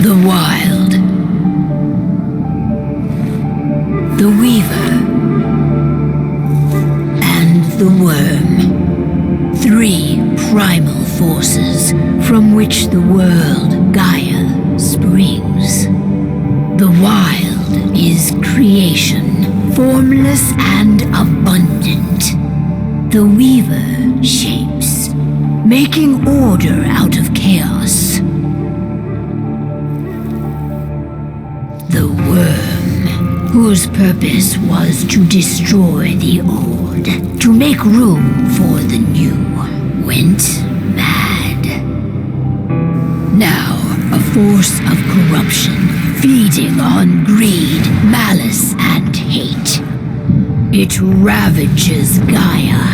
The Wild. The Weaver. And the Worm. 3 primal forces from which the world, Gaia, springs. The Wild is creation, formless and abundant. The Weaver shapes, making order out of chaos. The Worm, whose purpose was to destroy the old, to make room for the new, went mad. Now, a force of corruption, feeding on greed, malice, and hate. It ravages Gaia.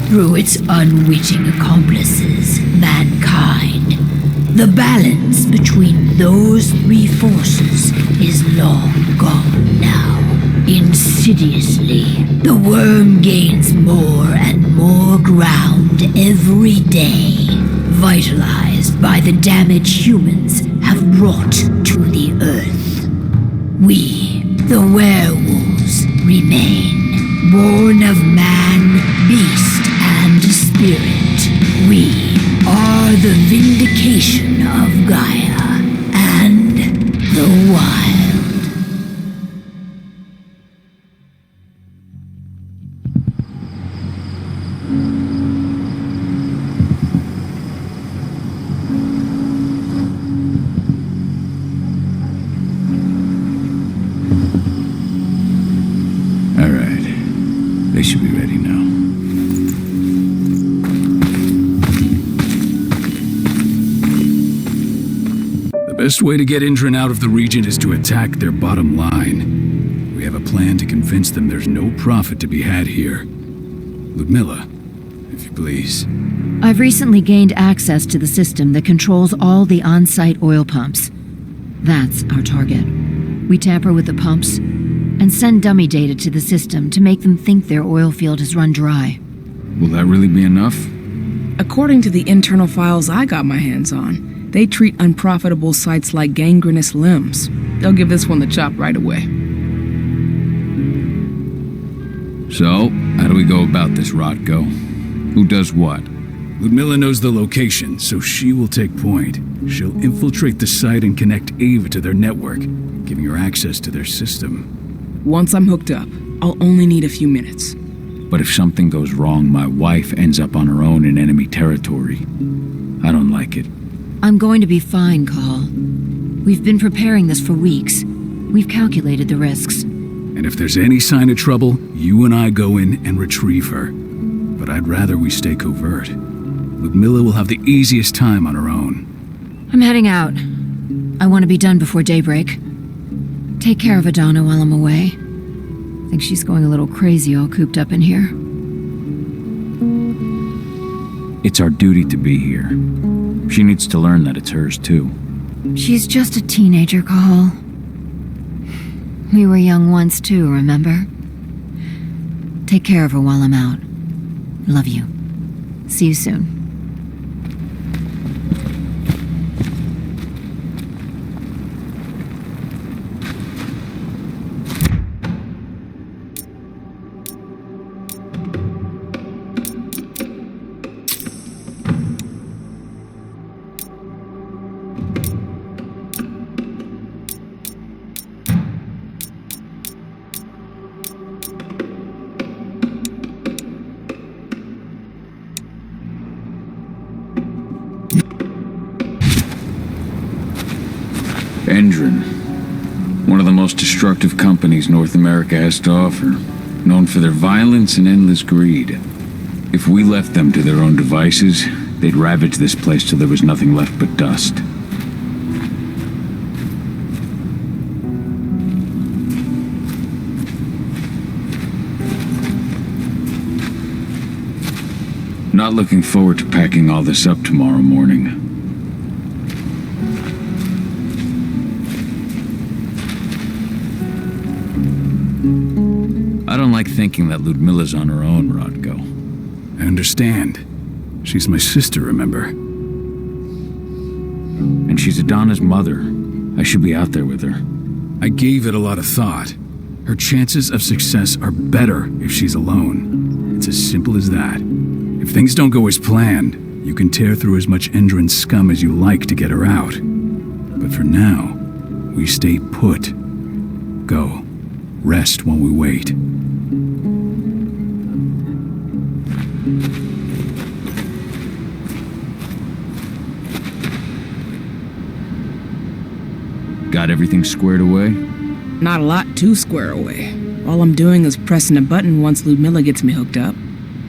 Through its unwitting accomplices, mankind, the balance between those 3 forces is long gone now. Insidiously, the Worm gains more and more ground every day, vitalized by the damage humans have brought to the Earth. We, the werewolves, remain, born of man, beast, and spirit. We are the vindication of Gaia and the Wild. They should be ready now. The best way to get Indran out of the region is to attack their bottom line. We have a plan to convince them there's no profit to be had here. Ludmilla, if you please. I've recently gained access to the system that controls all the on-site oil pumps. That's our target. We tamper with the pumps and send dummy data to the system to make them think their oil field has run dry. Will that really be enough? According to the internal files I got my hands on, they treat unprofitable sites like gangrenous limbs. They'll give this one the chop right away. So, how do we go about this, Rotko? Who does what? Ludmilla knows the location, so she will take point. She'll infiltrate the site and connect Ava to their network, giving her access to their system. Once I'm hooked up, I'll only need a few minutes. But if something goes wrong, my wife ends up on her own in enemy territory. I don't like it. I'm going to be fine, Call. We've been preparing this for weeks. We've calculated the risks. And if there's any sign of trouble, you and I go in and retrieve her. But I'd rather we stay covert. Ludmilla will have the easiest time on her own. I'm heading out. I want to be done before daybreak. Take care of Adana while I'm away. I think she's going a little crazy all cooped up in here. It's our duty to be here. She needs to learn that it's hers too. She's just a teenager, Call. We were young once too, remember? Take care of her while I'm out. Love you. See you soon. Indran, one of the most destructive companies North America has to offer, known for their violence and endless greed. If we left them to their own devices, they'd ravage this place till there was nothing left but dust. Not looking forward to packing all this up tomorrow morning. I don't like thinking that Ludmilla's on her own, Rotko. I understand. She's my sister, remember? And she's Adana's mother. I should be out there with her. I gave it a lot of thought. Her chances of success are better if she's alone. It's as simple as that. If things don't go as planned, you can tear through as much Endron scum as you like to get her out. But for now, we stay put. Go. Rest while we wait. Got everything squared away? Not a lot to square away. All I'm doing is pressing a button once Ludmilla gets me hooked up.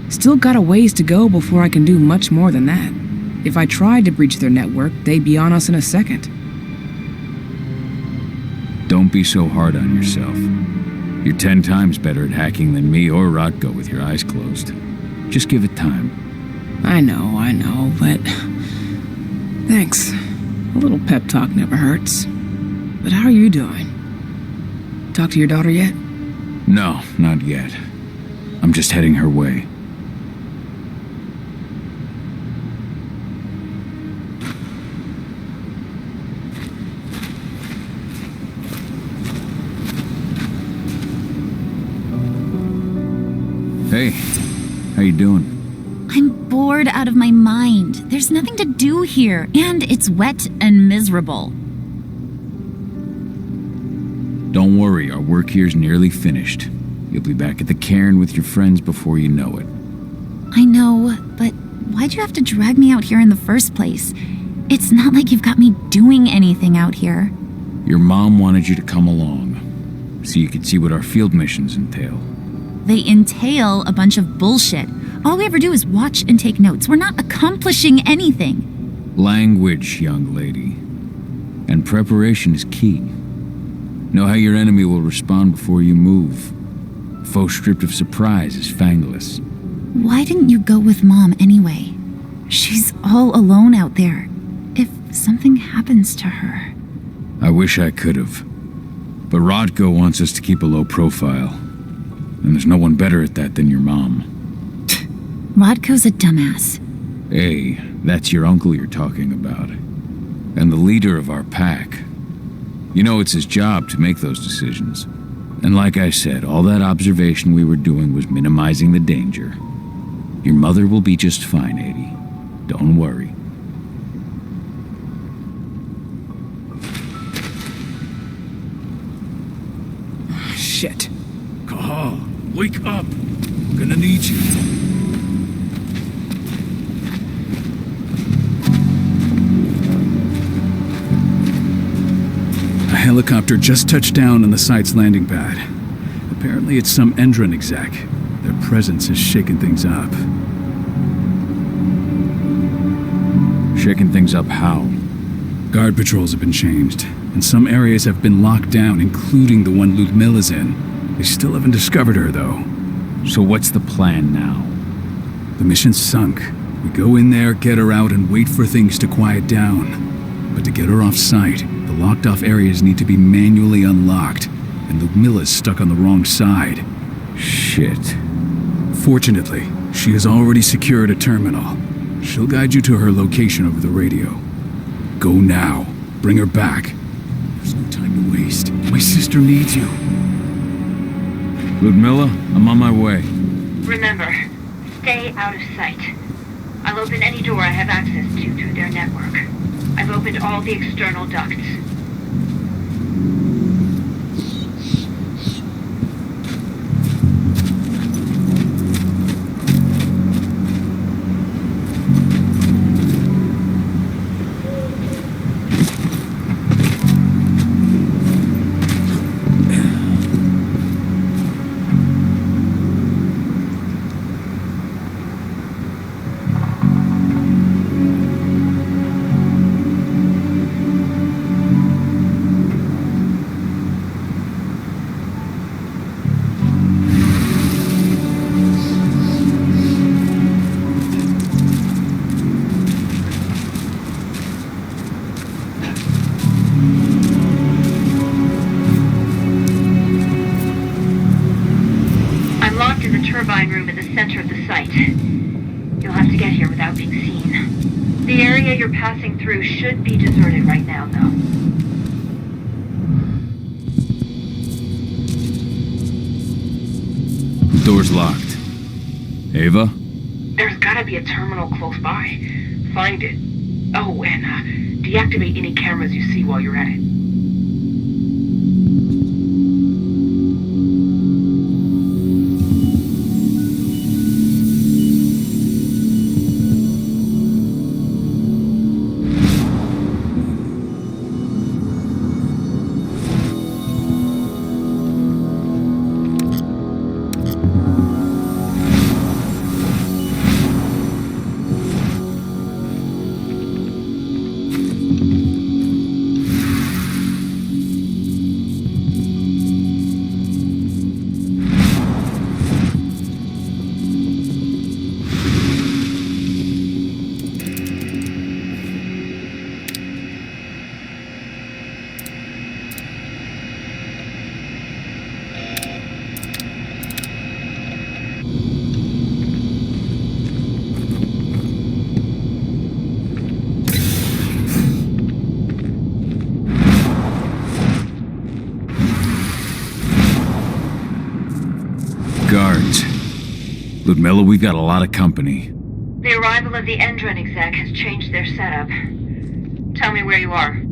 Still got a ways to go before I can do much more than that. If I tried to breach their network, they'd be on us in a second. Don't be so hard on yourself. You're 10 times better at hacking than me or Rotko with your eyes closed. Just give it time. I know, but... Thanks. A little pep talk never hurts. But how are you doing? Talk to your daughter yet? No, not yet. I'm just heading her way. Hey, how you doing? I'm bored out of my mind. There's nothing to do here, and it's wet and miserable. Don't worry, our work here's nearly finished. You'll be back at the cairn with your friends before you know it. I know, but why'd you have to drag me out here in the first place? It's not like you've got me doing anything out here. Your mom wanted you to come along, so you could see what our field missions entail. They entail a bunch of bullshit. All we ever do is watch and take notes. We're not accomplishing anything. Language, young lady. And preparation is key. Know how your enemy will respond before you move. Faux stripped of surprise is fangless. Why didn't you go with Mom anyway? She's all alone out there. If something happens to her... I wish I could have. But Rodko wants us to keep a low profile. And there's no one better at that than your mom. Rodko's a dumbass. Hey, that's your uncle you're talking about. And the leader of our pack. You know it's his job to make those decisions. And like I said, all that observation we were doing was minimizing the danger. Your mother will be just fine, Adie. Don't worry. Shit. Cahal, wake up! I'm gonna need you. A helicopter just touched down on the site's landing pad. Apparently it's some Endron exec. Their presence has shaken things up. Shaking things up how? Guard patrols have been changed, and some areas have been locked down, including the one Ludmilla's in. They still haven't discovered her, though. So what's the plan now? The mission's sunk. We go in there, get her out, and wait for things to quiet down. But to get her off site, the locked-off areas need to be manually unlocked, and Ludmilla's stuck on the wrong side. Shit. Fortunately, she has already secured a terminal. She'll guide you to her location over the radio. Go now. Bring her back. There's no time to waste. My sister needs you. Ludmilla, I'm on my way. Remember, stay out of sight. I'll open any door I have access to through their network. I've opened all the external ducts. Turbine room in the center of the site. You'll have to get here without being seen. The area area you're passing through should be deserted right now, though. The door's locked. Ava? There's gotta be a terminal close by. Find it. Oh, and deactivate any cameras you see while you're at it. Guards. Ludmilla, we've got a lot of company. The arrival of the Endron exec has changed their setup. Tell me where you are.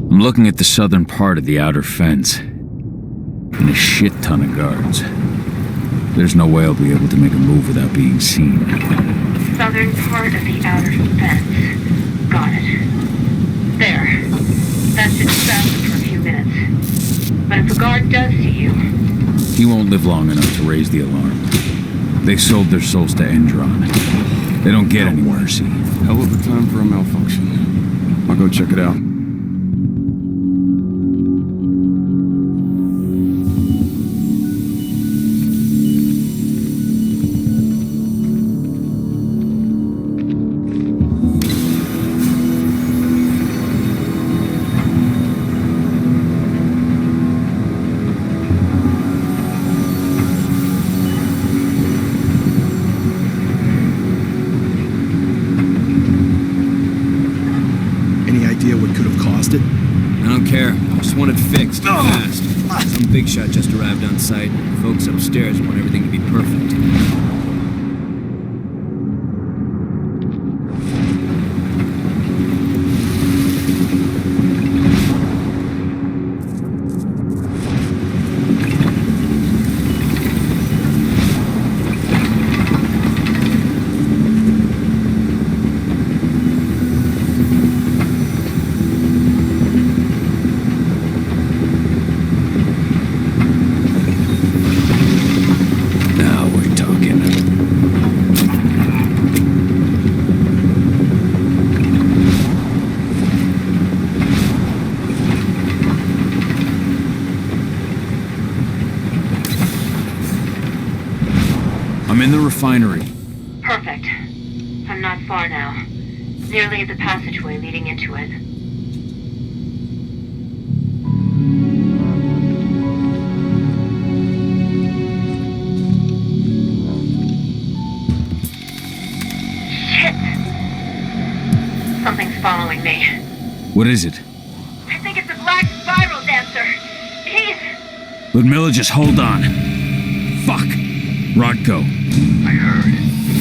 I'm looking at the southern part of the outer fence. And a shit ton of guards. There's no way I'll be able to make a move without being seen. Southern part of the outer fence. Got it. There. That should distract them for a few minutes. But if a guard does see you... He won't live long enough to raise the alarm. They sold their souls to Endron. They don't get any mercy. Hell of a time for a malfunction. I'll go check it out. Some big shot just arrived on site. Folks upstairs want everything to be perfect. I'm in the refinery. Perfect. I'm not far now. Nearly at the passageway leading into it. Shit! Something's following me. What is it? I think it's a black spiral dancer. He's... Ludmilla, just hold on. Fuck. Rodko. I heard.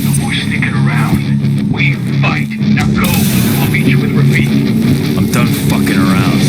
No more sticking around. We fight. Now go. I'll meet you with Rafik. I'm done fucking around.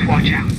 Watch out.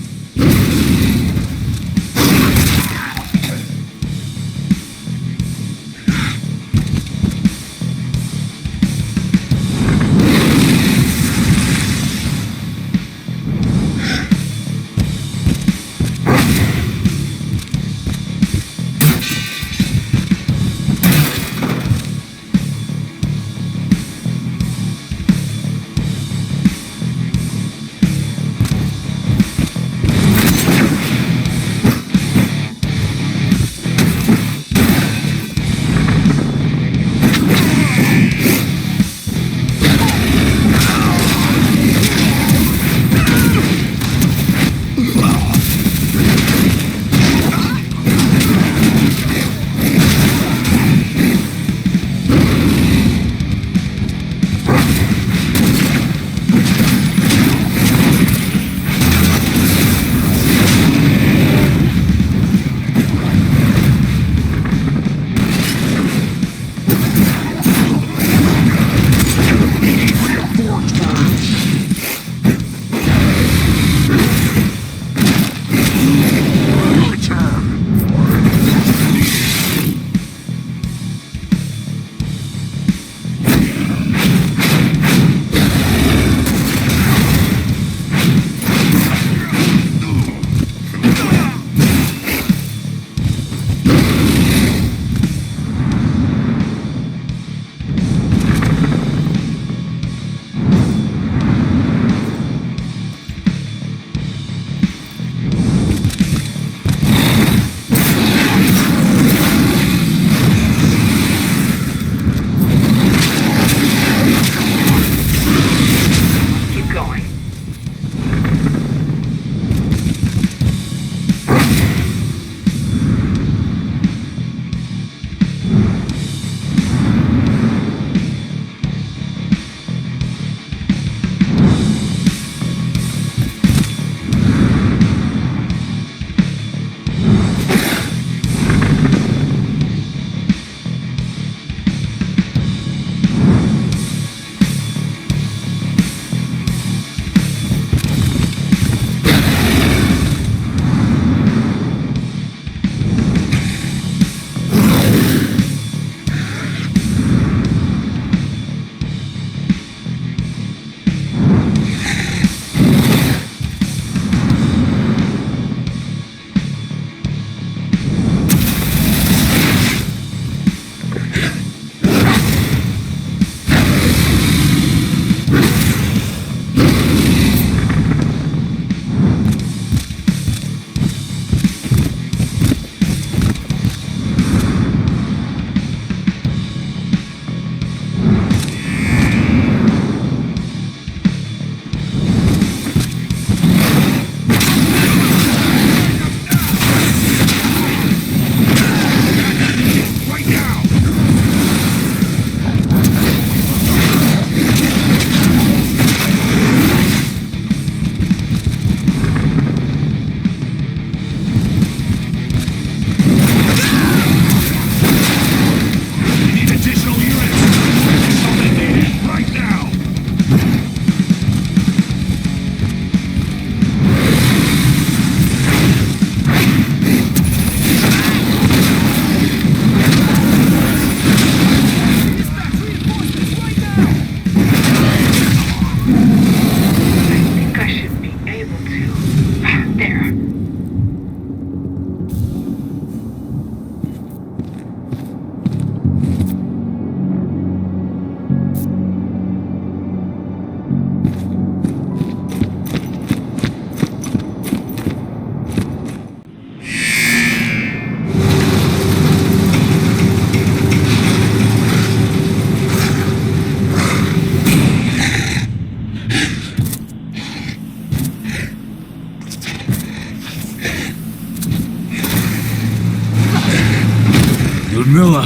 Ludmilla!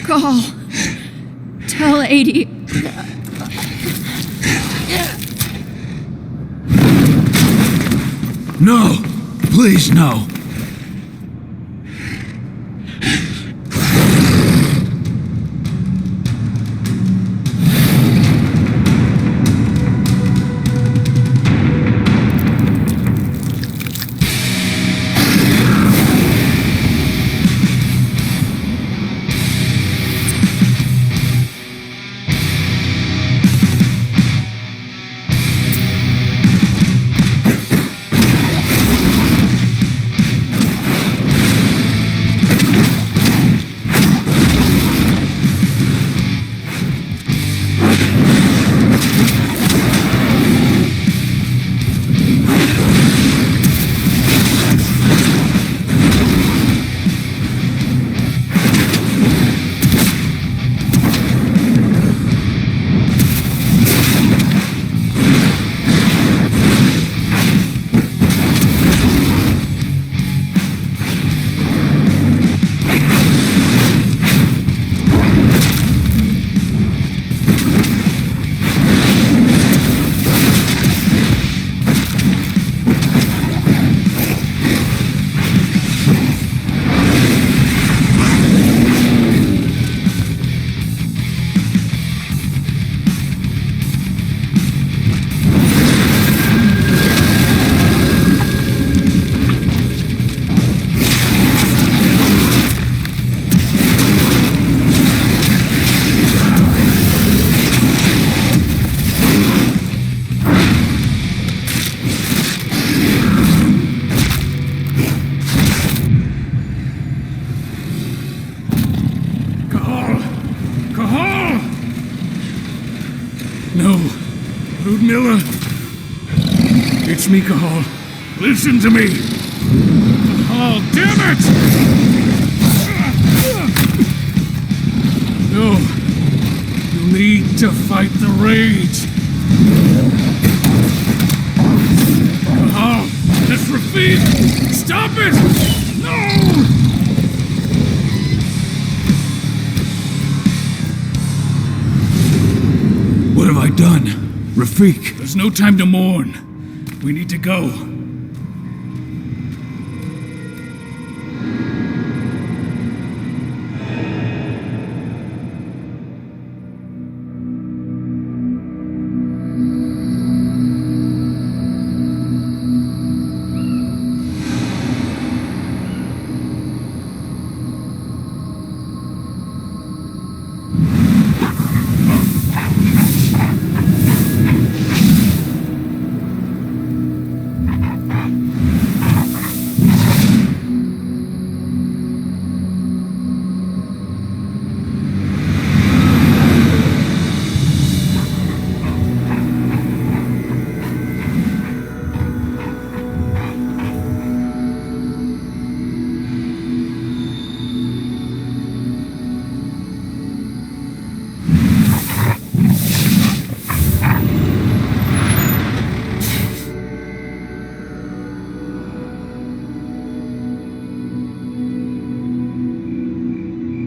Call. Tell 80. No! Please, no! No. Ludmilla. It's me, Cahal. Listen to me. Cahal, damn it! No. You need to fight the rage. Cahal, that's Rafid. Stop it! No! What have I done? Rafik! There's no time to mourn. We need to go.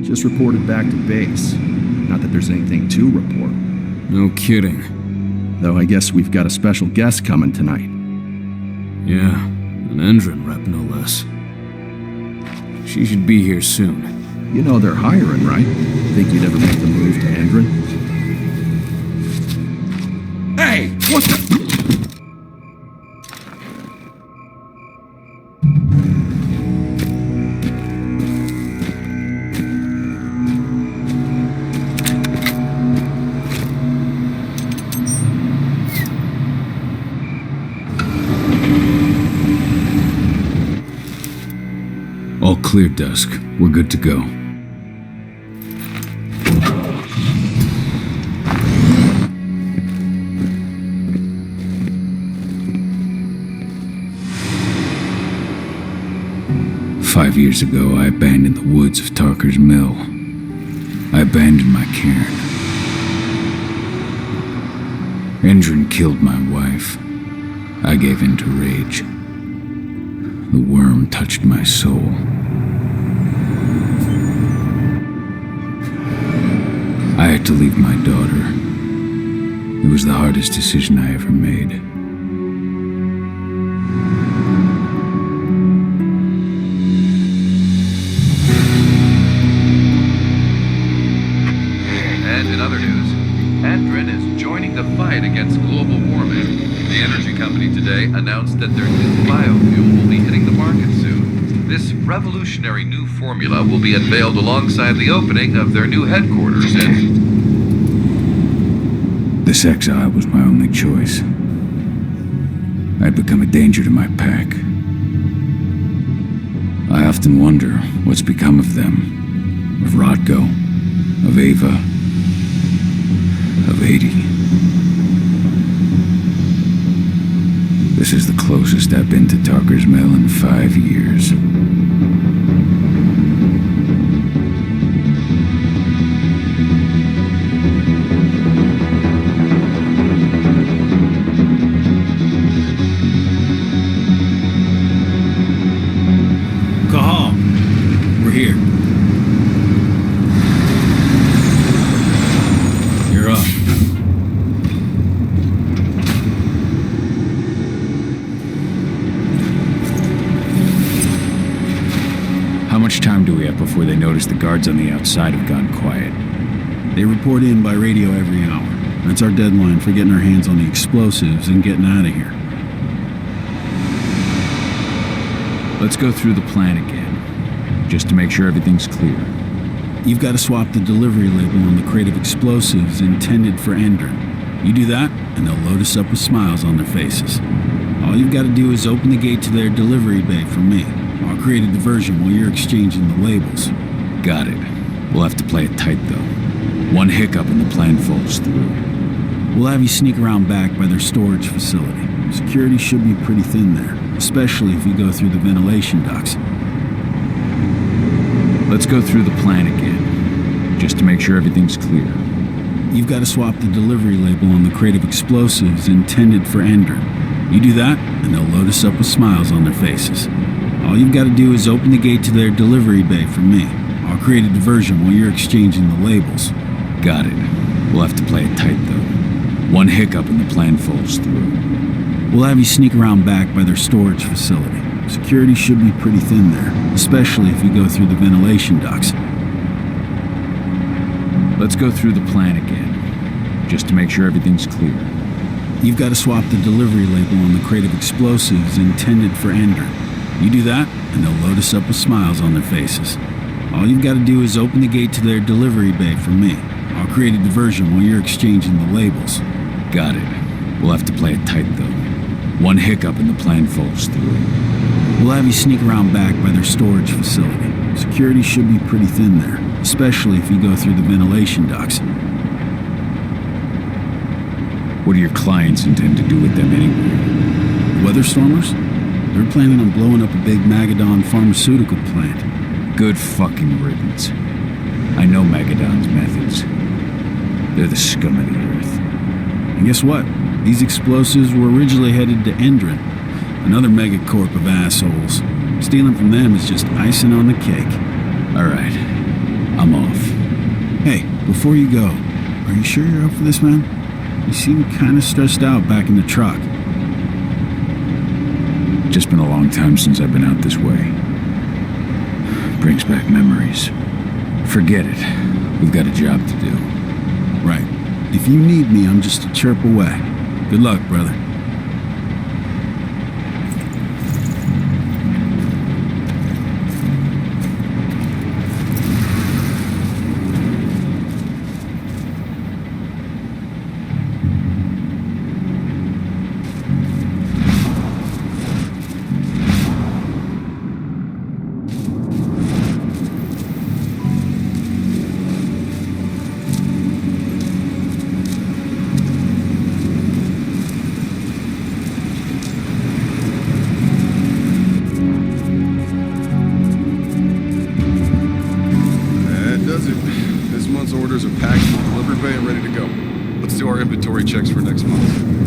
Just reported back to base. Not that there's anything to report. No kidding. Though I guess we've got a special guest coming tonight. Yeah, an Endron rep no less. She should be here soon. You know they're hiring, right? Think you'd ever make the move to Endron? Hey! What the... All clear, Dusk. We're good to go. Five years ago, I abandoned the woods of Tarker's Mill. I abandoned my cairn. Endron killed my wife. I gave in to rage. The worm touched my soul. I had to leave my daughter. It was the hardest decision I ever made. And in other news, Endron is joining the fight against global warming. The energy company today announced that their new biofuel will be hitting the market soon. This revolutionary new formula will be unveiled alongside the opening of their new headquarters in... This exile was my only choice. I'd become a danger to my pack. I often wonder what's become of them. Of Rodko, of Ava, of 80. This is the closest I've been to Tarker's Mill in 5 years. Cahal, we're here. You're up. How much time do we have before they notice the guards on the outside have gone quiet? They report in by radio every hour. That's our deadline for getting our hands on the explosives and getting out of here. Let's go through the plan again, just to make sure everything's clear. You've got to swap the delivery label on the crate of explosives intended for Endron. You do that, and they'll load us up with smiles on their faces. All you've got to do is open the gate to their delivery bay for me. I'll create a diversion while you're exchanging the labels. Got it. We'll have to play it tight, though. One hiccup and the plan falls through. We'll have you sneak around back by their storage facility. Security should be pretty thin there, especially if you go through the ventilation ducts. Let's go through the plan again, just to make sure everything's clear. You've got to swap the delivery label on the crate of explosives intended for Endron. You do that, and they'll load us up with smiles on their faces. All you've got to do is open the gate to their delivery bay for me. I'll create a diversion while you're exchanging the labels. Got it. We'll have to play it tight, though. One hiccup and the plan falls through. We'll have you sneak around back by their storage facility. Security should be pretty thin there, especially if you go through the ventilation ducts. Let's go through the plan again, just to make sure everything's clear. You've got to swap the delivery label on the crate of explosives intended for Endron. You do that, and they'll load us up with smiles on their faces. All you've got to do is open the gate to their delivery bay for me. I'll create a diversion while you're exchanging the labels. Got it. We'll have to play it tight, though. One hiccup and the plan falls through. We'll have you sneak around back by their storage facility. Security should be pretty thin there, especially if you go through the ventilation ducts. What do your clients intend to do with them anyway? Weather stormers? They're planning on blowing up a big Magadon pharmaceutical plant. Good fucking riddance. I know Magadon's methods. They're the scum of the earth. And guess what? These explosives were originally headed to Endron, another megacorp of assholes. Stealing from them is just icing on the cake. All right, I'm off. Hey, before you go, are you sure you're up for this, man? You seem kind of stressed out back in the truck. Just been a long time since I've been out this way. Brings back memories. Forget it. We've got a job to do. Right. If you need me, I'm just a chirp away. Good luck, brother. Orders are packed in the delivery bay and ready to go. Let's do our inventory checks for next month.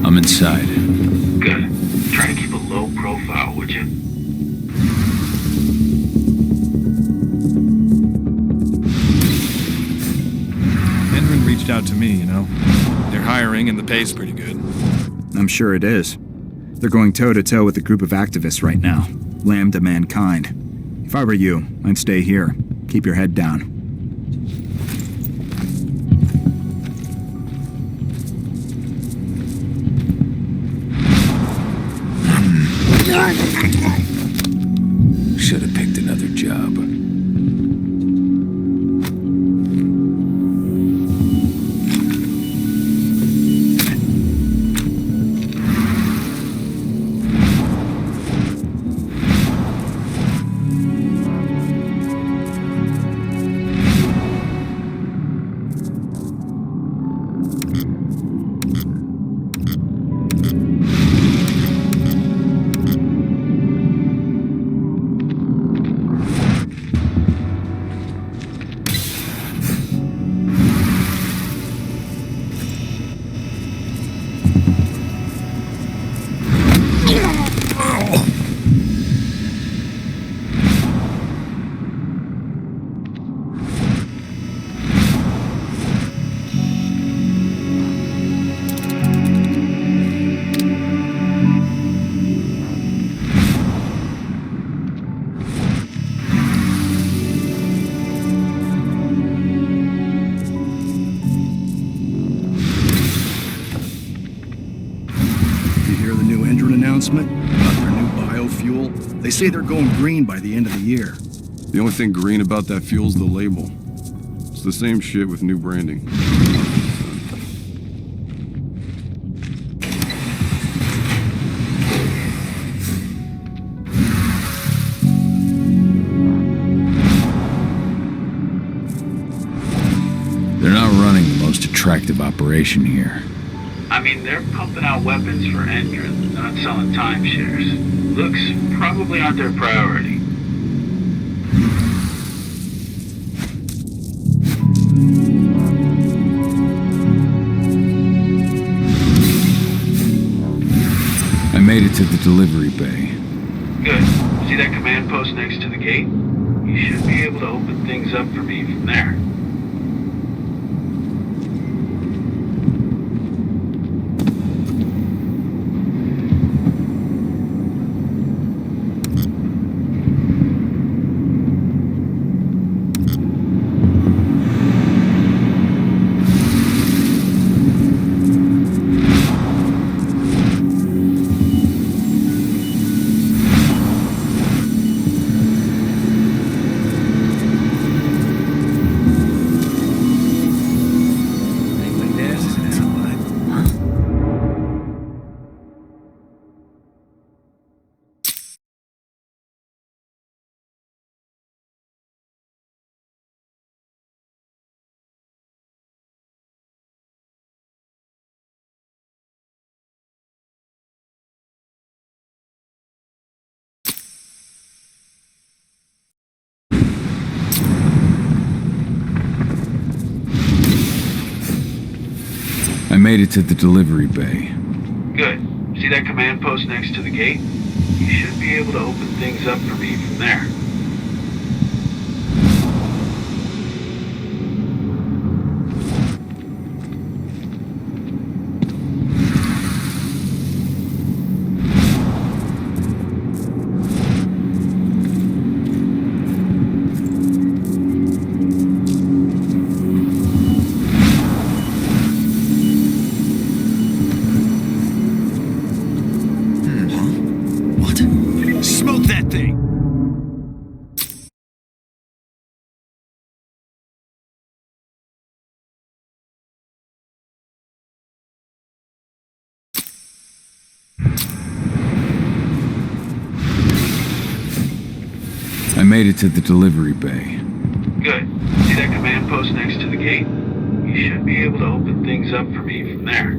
I'm inside. Good. Try to keep a low profile, would you? Endron reached out to me, you know. They're hiring and the pay's pretty good. I'm sure it is. They're going toe-to-toe with a group of activists right now. Lambda mankind. If I were you, I'd stay here. Keep your head down. Should have picked another job. They say they're going green by the end of the year. The only thing green about that fuel's the label. It's the same shit with new branding. They're not running the most attractive operation here. I mean, they're pumping out weapons for Endrin, not selling timeshares. Looks probably aren't their priority. I made it to the delivery bay. Good. See that command post next to the gate? You should be able to open things up for me from there. I made it to the delivery bay. Good. See that command post next to the gate? You should be able to open things up for me from there. Smoke that thing! I made it to the delivery bay. Good. See that command post next to the gate? You should be able to open things up for me from there.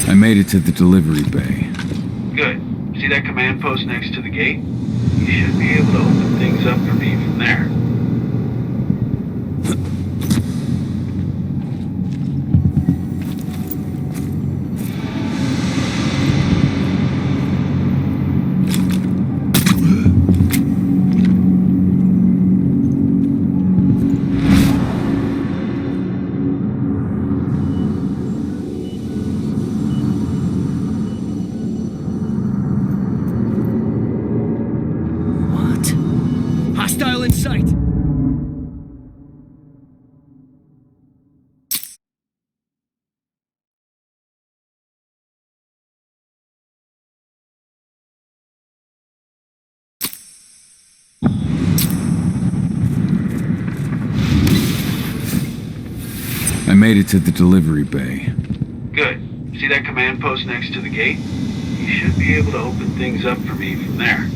I made it to the delivery bay. Good. See that command post next to the gate? You should be able to open things up for me from there. Hostile in sight! made it to the delivery bay. Good. See that command post next to the gate? You should be able to open things up for me from there.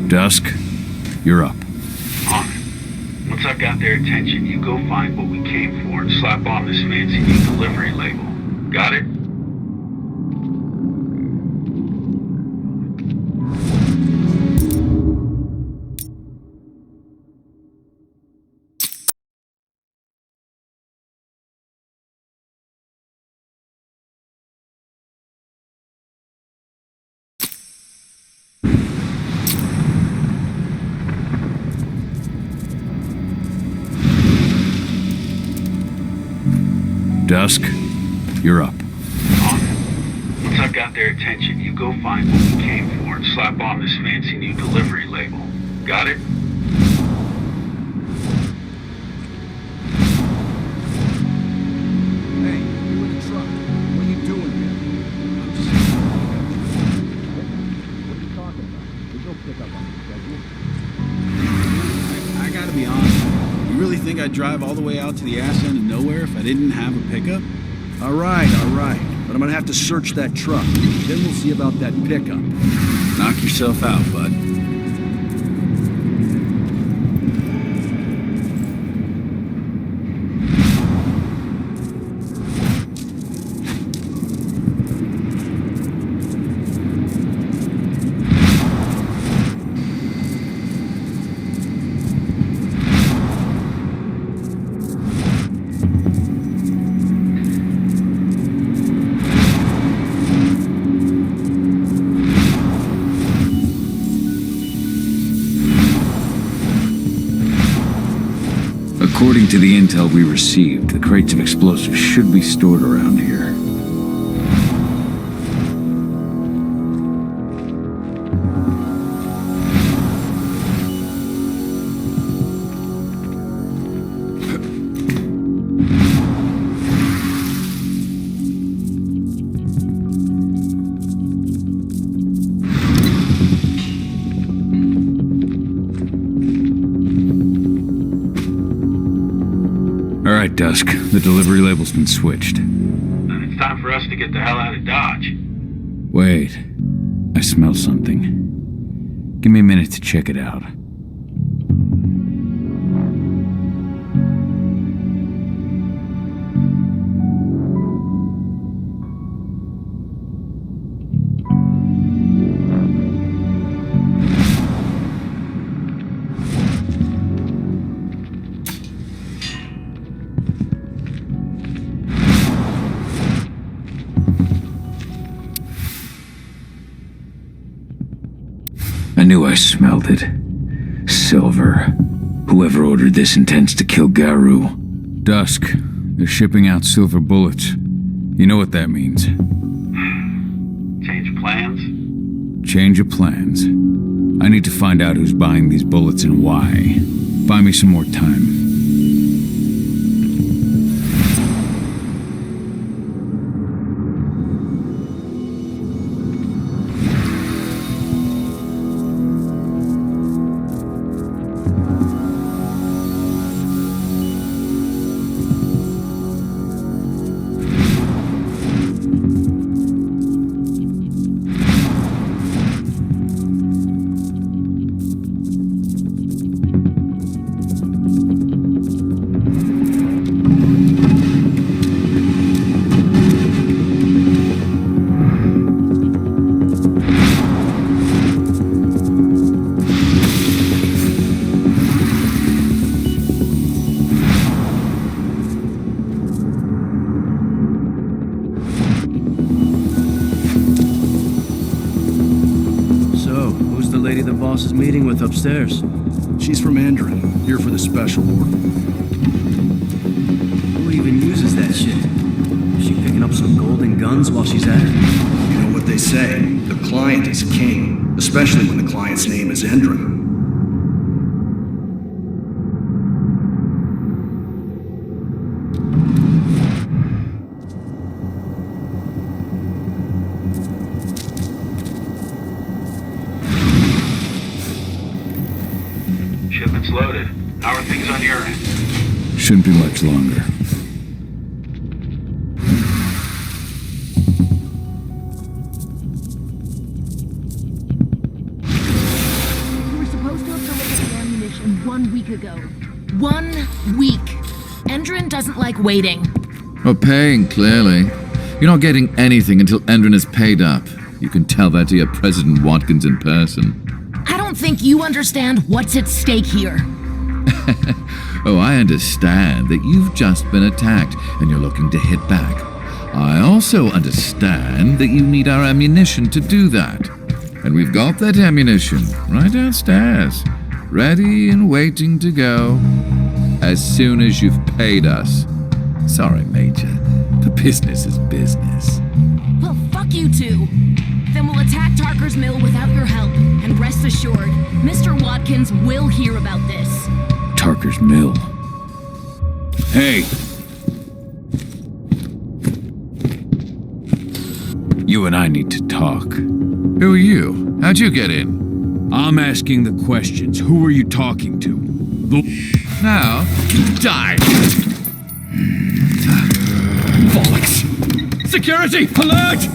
Dusk, you're up. On it. Once I've got their attention, you go find what we came for and slap on this fancy new delivery label. Got it? Dusk, you're up. On it. Once I've got their attention, you go find what we came for and slap on this fancy new delivery label. Got it? Hey, you in the truck. What are you doing here? What are you talking about? There's no pickup on the schedule. I gotta be honest. You really think I'd drive all the way out to the ass end of nowhere if I didn't have a pickup? All right. But I'm gonna have to search that truck. Then we'll see about that pickup. Knock yourself out, bud. According to the intel we received, the crates of explosives should be stored around here. All right, Dusk. The delivery label's been switched. Then it's time for us to get the hell out of Dodge. Wait. I smell something. Give me a minute to check it out. I knew I smelled it. Silver. Whoever ordered this intends to kill Garu. Dusk. They're shipping out silver bullets. You know what that means. Change plans? Change of plans. I need to find out who's buying these bullets and why. Buy me some more time. Is meeting with upstairs. She's from Endrin, here for the special order. Who even uses that shit? Is she picking up some golden guns while she's at it? You know what they say, the client is king, especially when the client's name is Endrin. Shipment's loaded. How are things on your end? Shouldn't be much longer. You were supposed to have delivered the ammunition 1 week ago. 1 week! Endrin doesn't like waiting. Well, paying, clearly. You're not getting anything until Endrin is paid up. You can tell that to your President Watkins in person. I don't think you understand what's at stake here. Oh, I understand that you've just been attacked and you're looking to hit back. I also understand that you need our ammunition to do that. And we've got that ammunition right downstairs, ready and waiting to go as soon as you've paid us. Sorry, Major. The business is business. Well, fuck you two. Then we'll attack Tarker's mill without your help. And rest assured, Mr. Watkins will hear about this. Tarker's mill. Hey! You and I need to talk. Who are you? How'd you get in? I'm asking the questions. Who are you talking to? Now, die! Bollocks! Security! Alert!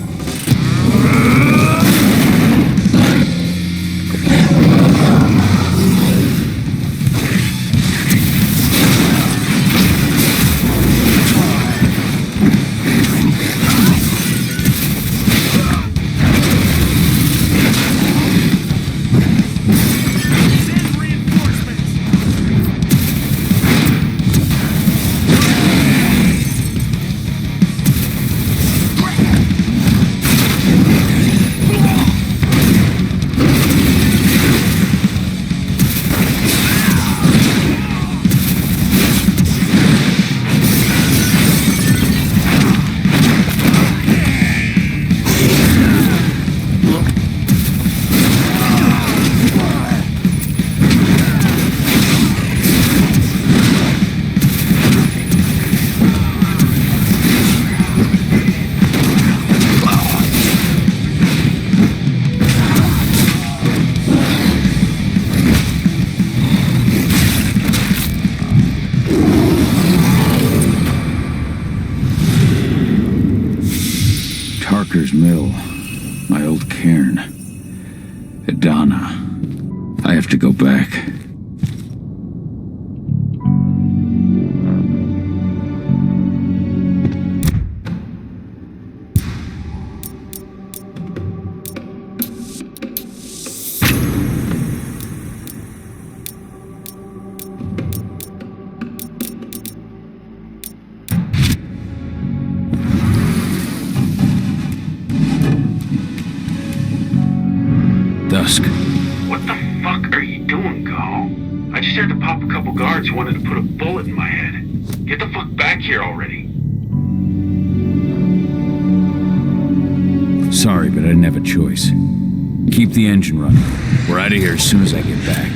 Tarker's mill. My old cairn. Adana. I have to go back. Dusk. What the fuck are you doing, Gal? I just had to pop a couple guards who wanted to put a bullet in my head. Get the fuck back here already. Sorry, but I didn't have a choice. Keep the engine running. We're out of here as soon as I get back.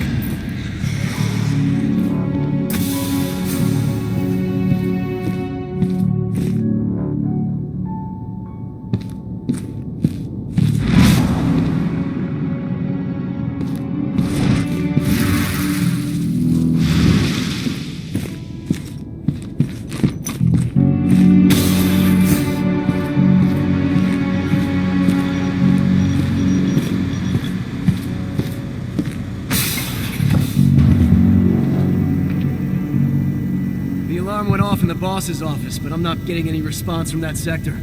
Went off in the boss's office, but I'm not getting any response from that sector.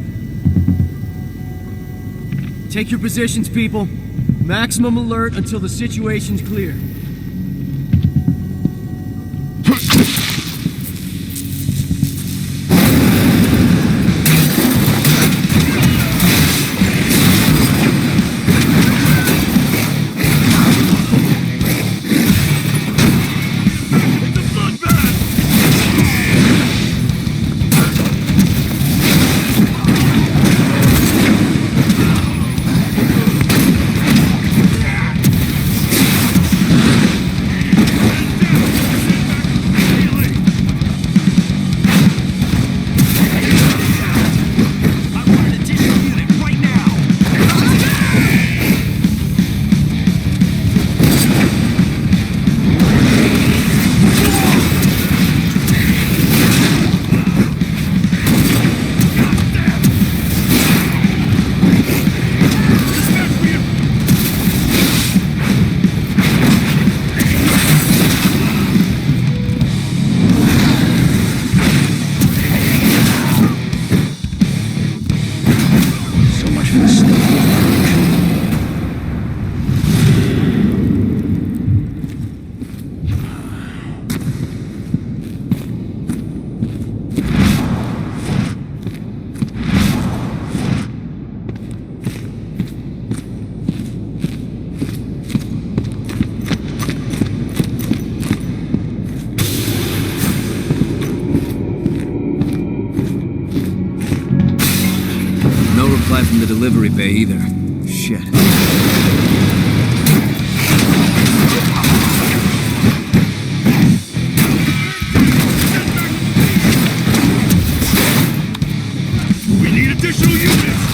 Take your positions, people. Maximum alert until the situation's clear. From the delivery bay either. Shit. We need additional units!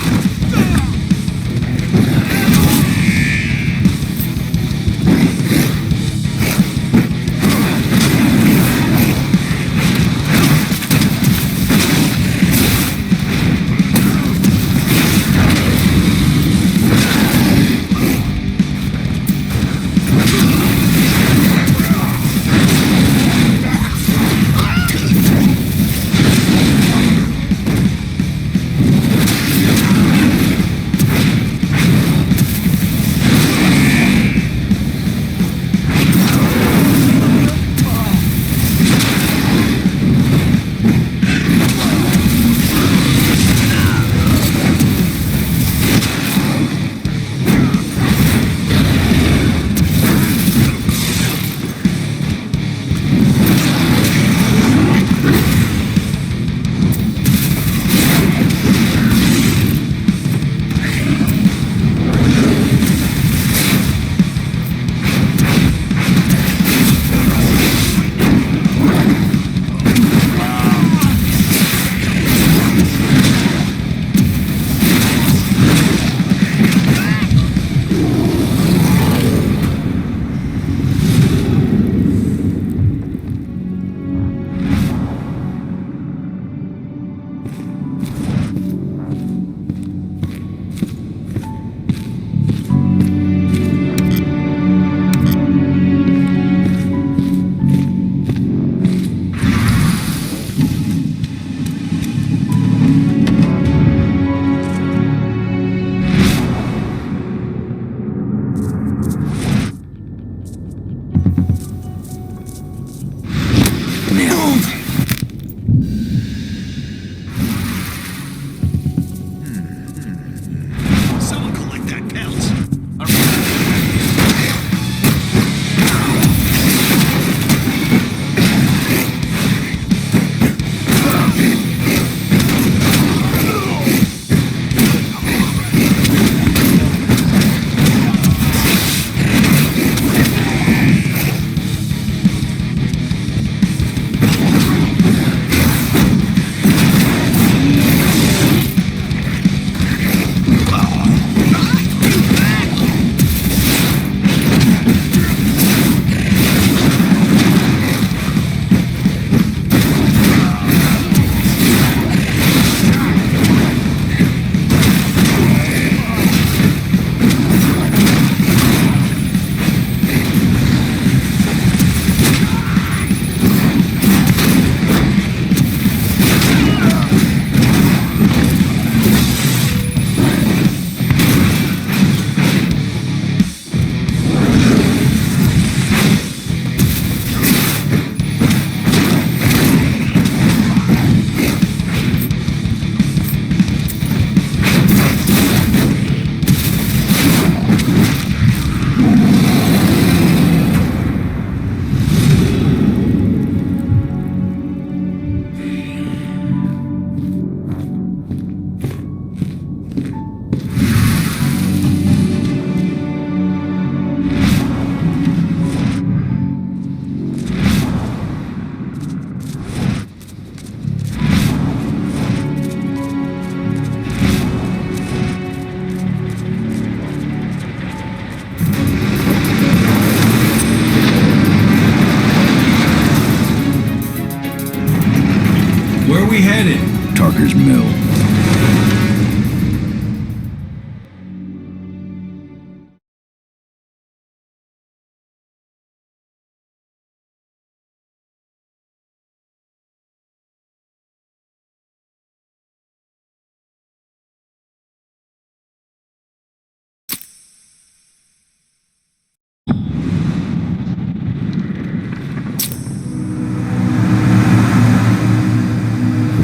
mill.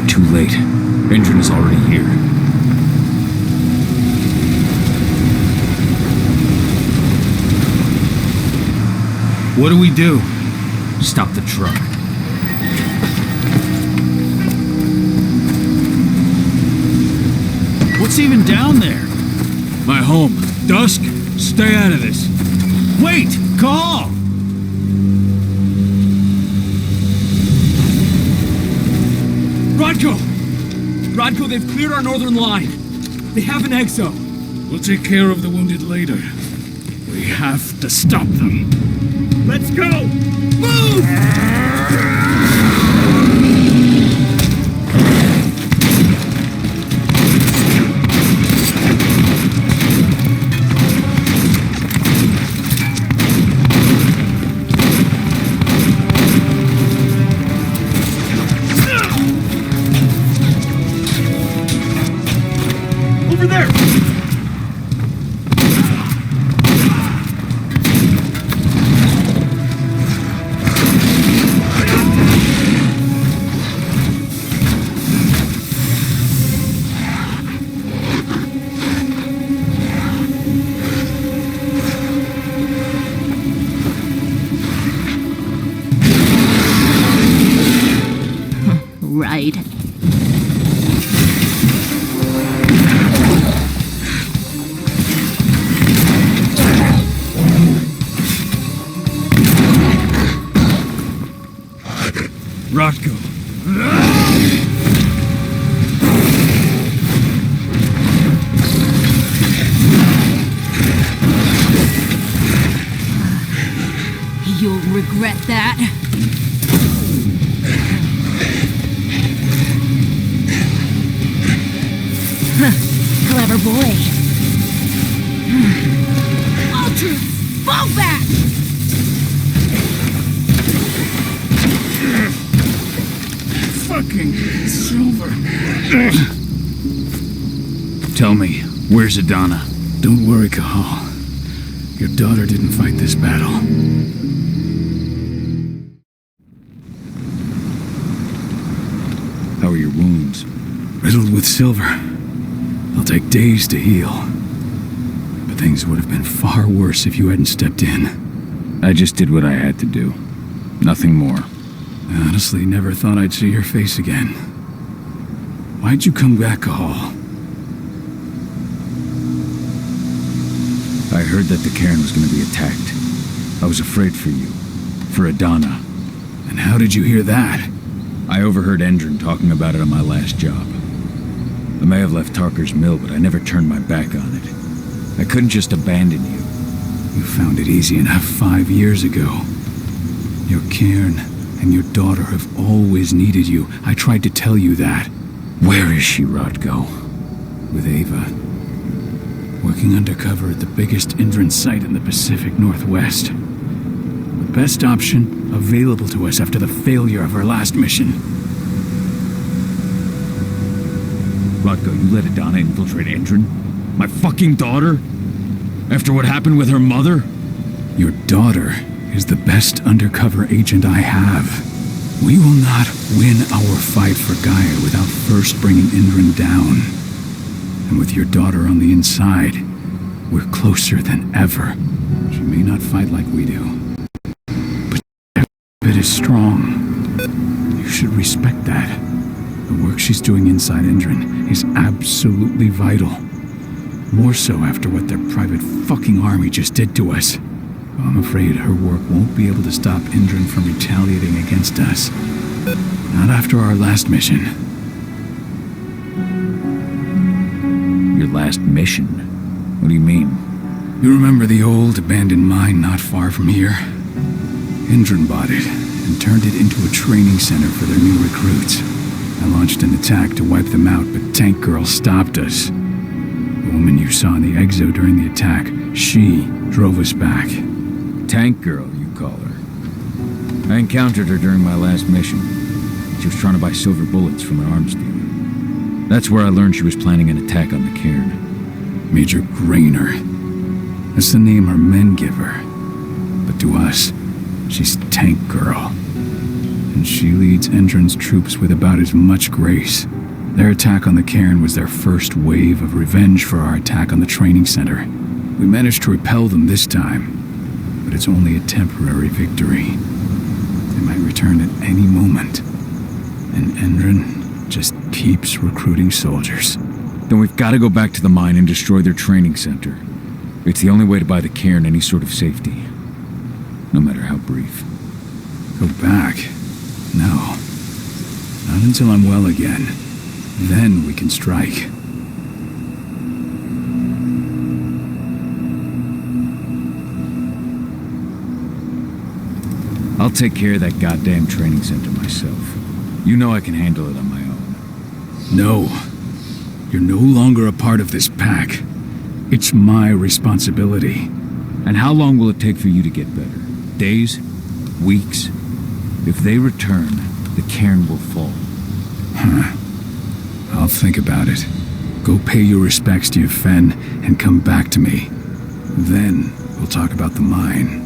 Too late. Engine is already here. What do we do? Stop the truck. What's even down there? My home. Dusk, stay out of this. Wait! Call! Rodko! Rodko, they've cleared our northern line. They have an exo. We'll take care of the wounded later. We have to stop them. Let's go! Move! Over there! Right. Rodko. You'll regret that. Clever boy. Ultra, fall back! Fucking Silver. Tell me, where's Adana? Don't worry, Cahal. Your daughter didn't fight this battle. How are your wounds? Riddled with silver. They'll take days to heal. But things would have been far worse if you hadn't stepped in. I just did what I had to do. Nothing more. I honestly never thought I'd see your face again. Why'd you come back, Cahal? I heard that the cairn was going to be attacked. I was afraid for you. For Adana. And how did you hear that? I overheard Endron talking about it on my last job. I may have left Tarker's mill, but I never turned my back on it. I couldn't just abandon you. You found it easy enough 5 years ago. Your cairn and your daughter have always needed you. I tried to tell you that. Where is she, Rodko? With Ava. Working undercover at the biggest Indran site in the Pacific Northwest. The best option available to us after the failure of our last mission. Rodko, you let Adana infiltrate Indran? My fucking daughter? After what happened with her mother? Your daughter is the best undercover agent I have. We will not win our fight for Gaia without first bringing Indran down. And with your daughter on the inside, we're closer than ever. She may not fight like we do, but it is strong. You should respect that. The work she's doing inside Indran is absolutely vital. More so after what their private fucking army just did to us. I'm afraid her work won't be able to stop Indran from retaliating against us. Not after our last mission. Your last mission? What do you mean? You remember the old abandoned mine not far from here? Indran bought it and turned it into a training center for their new recruits. I launched an attack to wipe them out, but Tank Girl stopped us. The woman you saw in the exo during the attack, she drove us back. Tank Girl, you call her. I encountered her during my last mission. She was trying to buy silver bullets from an arms dealer. That's where I learned she was planning an attack on the cairn. Major Grainer. That's the name her men give her. But to us, she's Tank Girl. And she leads Endron's troops with about as much grace. Their attack on the cairn was their first wave of revenge for our attack on the training center. We managed to repel them this time, but it's only a temporary victory. They might return at any moment. And Endron just keeps recruiting soldiers. Then we've got to go back to the mine and destroy their training center. It's the only way to buy the cairn any sort of safety. No matter how brief. Go back? No. Not until I'm well again. Then we can strike. I'll take care of that goddamn training center myself. You know I can handle it on my own. No. You're no longer a part of this pack. It's my responsibility. And how long will it take for you to get better? Days? Weeks? If they return, the cairn will fall. Huh. I'll think about it. Go pay your respects to your Fen and come back to me. Then we'll talk about the mine.